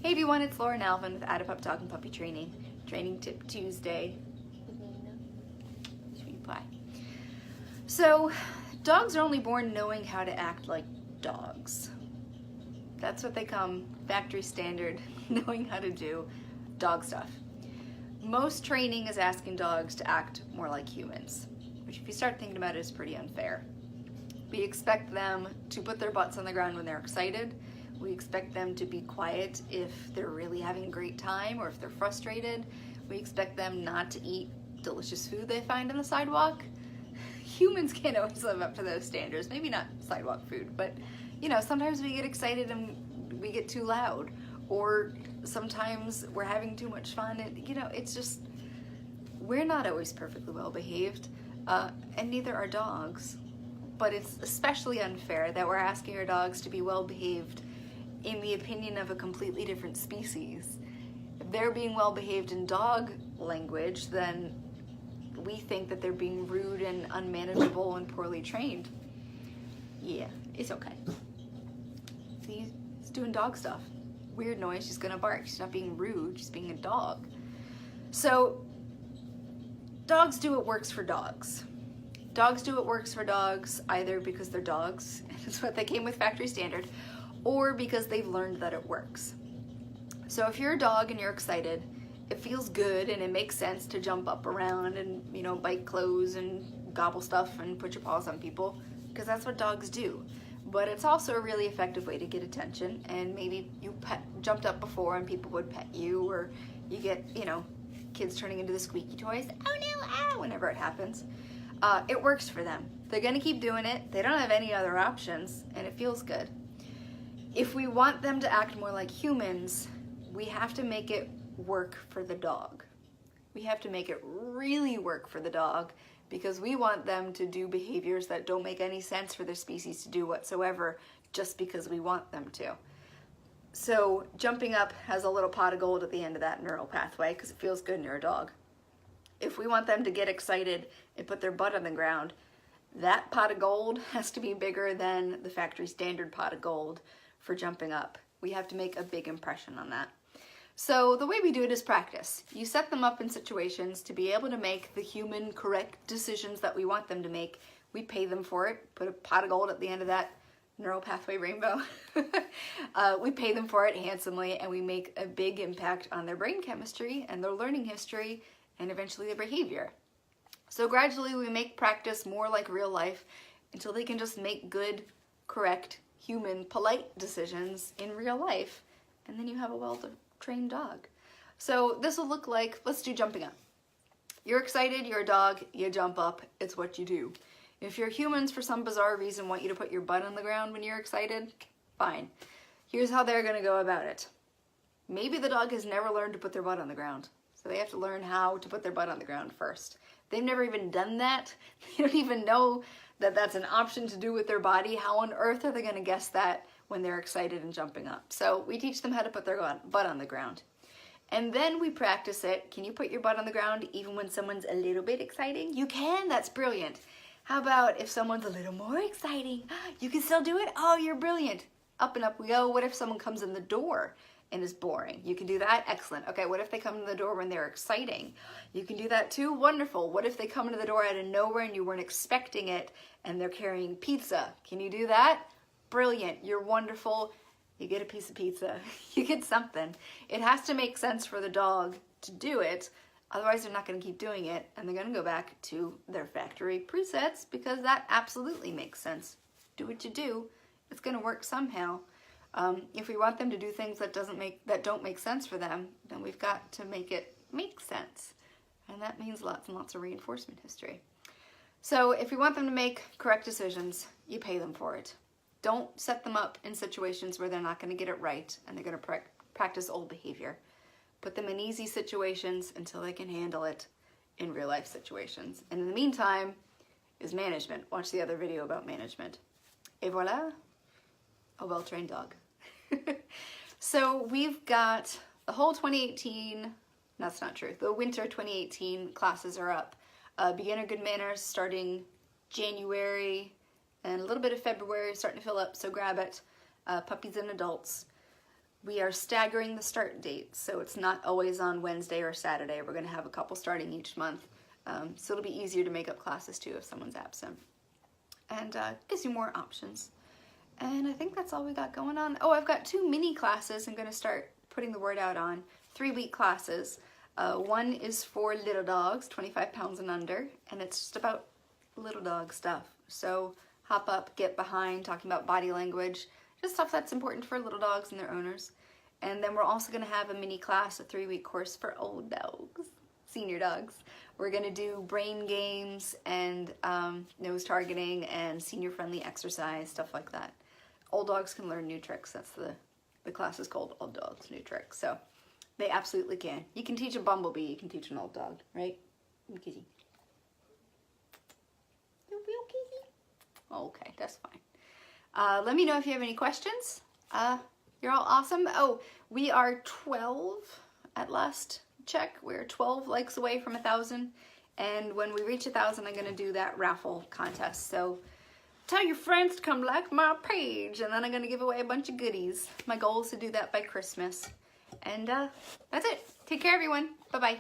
Hey everyone, it's Lauren Alvin with Add-A-Pup Dog and Puppy Training. Training Tip Tuesday. Sweet pie. So, dogs are only born knowing how to act like dogs. That's what they come, factory standard, knowing how to do dog stuff. Most training is asking dogs to act more like humans, which if you start thinking about it is pretty unfair. We expect them to put their butts on the ground when they're excited. We expect them to be quiet if they're really having a great time or if they're frustrated. We expect them not to eat delicious food they find on the sidewalk. Humans can't always live up to those standards. Maybe not sidewalk food, but you know, sometimes we get excited and we get too loud, or sometimes we're having too much fun, and you know, it's just, we're not always perfectly well behaved, and neither are dogs. But it's especially unfair that we're asking our dogs to be well behaved in the opinion of a completely different species. If they're being well behaved in dog language, then we think that they're being rude and unmanageable and poorly trained. Yeah, it's okay. He's doing dog stuff. Weird noise, she's gonna bark. She's not being rude, she's being a dog. So, dogs do what works for dogs. Dogs do what works for dogs either because they're dogs, and it's what they came with factory standard, or because they've learned that it works. So if you're a dog and you're excited, it feels good and it makes sense to jump up around and, you know, bite clothes and gobble stuff and put your paws on people, because that's what dogs do. But it's also a really effective way to get attention, and maybe you jumped up before and people would pet you, or you get, you know, kids turning into the squeaky toys, oh no, ow, whenever it happens. It works for them. They're gonna keep doing it. They don't have any other options, and it feels good. If we want them to act more like humans, we have to make it work for the dog. We have to make it really work for the dog, because we want them to do behaviors that don't make any sense for their species to do whatsoever, just because we want them to. So jumping up has a little pot of gold at the end of that neural pathway, because it feels good near a dog. If we want them to get excited and put their butt on the ground, that pot of gold has to be bigger than the factory standard pot of gold for jumping up. We have to make a big impression on that. So the way we do it is practice. You set them up in situations to be able to make the human correct decisions that we want them to make. We pay them for it, put a pot of gold at the end of that neural pathway rainbow. We pay them for it handsomely, and we make a big impact on their brain chemistry and their learning history and eventually their behavior. So gradually we make practice more like real life until they can just make good, correct, human, polite decisions in real life, and then you have a well-trained dog. So this will look like, let's do jumping up. You're excited, you're a dog, you jump up, it's what you do. If your humans, for some bizarre reason, want you to put your butt on the ground when you're excited, fine. Here's how they're gonna go about it. Maybe the dog has never learned to put their butt on the ground. So they have to learn how to put their butt on the ground first. They've never even done that. They don't even know that that's an option to do with their body. How on earth are they gonna guess that when they're excited and jumping up? So we teach them how to put their butt on the ground. And then we practice it. Can you put your butt on the ground even when someone's a little bit exciting? You can, that's brilliant. How about if someone's a little more exciting? You can still do it? Oh, you're brilliant. Up and up we go. What if someone comes in the door and is boring? You can do that, excellent. Okay, what if they come to the door when they're exciting? You can do that too, wonderful. What if they come to the door out of nowhere and you weren't expecting it and they're carrying pizza? Can you do that? Brilliant, you're wonderful. You get a piece of pizza, you get something. It has to make sense for the dog to do it, otherwise they're not gonna keep doing it, and they're gonna go back to their factory presets, because that absolutely makes sense. Do what you do, it's gonna work somehow. If we want them to do things that don't make sense for them, then we've got to make it make sense. And that means lots and lots of reinforcement history. So if we want them to make correct decisions, you pay them for it. Don't set them up in situations where they're not going to get it right and they're going to practice old behavior. Put them in easy situations until they can handle it in real life situations. And in the meantime is management. Watch the other video about management. Et voila, a well-trained dog. So we've got the whole 2018, that's not true, the winter 2018 classes are up. Beginner Good Manners starting January, and a little bit of February starting to fill up, so grab it. Puppies and adults. We are staggering the start dates, so it's not always on Wednesday or Saturday. We're going to have a couple starting each month, so it'll be easier to make up classes too if someone's absent. And gives you more options. And I think that's all we got going on. Oh, I've got 2 mini classes I'm going to start putting the word out on. 3-week classes. One is for little dogs, 25 pounds and under, and it's just about little dog stuff. So hop up, get behind, talking about body language, just stuff that's important for little dogs and their owners. And then we're also going to have a mini class, a 3-week course for old dogs, senior dogs. We're going to do brain games and nose targeting and senior-friendly exercise, stuff like that. Old dogs can learn new tricks. That's the class is called Old Dogs New Tricks. So they absolutely can. You can teach a bumblebee, you can teach an old dog, right? Kizzy. You real Kizzy? Okay, that's fine. Let me know if you have any questions. You're all awesome. Oh, we are 12 at last check. We're 12 likes away from 1,000. And when we reach 1,000, I'm going to do that raffle contest. So tell your friends to come like my page, and then I'm going to give away a bunch of goodies. My goal is to do that by Christmas. And that's it. Take care, everyone. Bye-bye.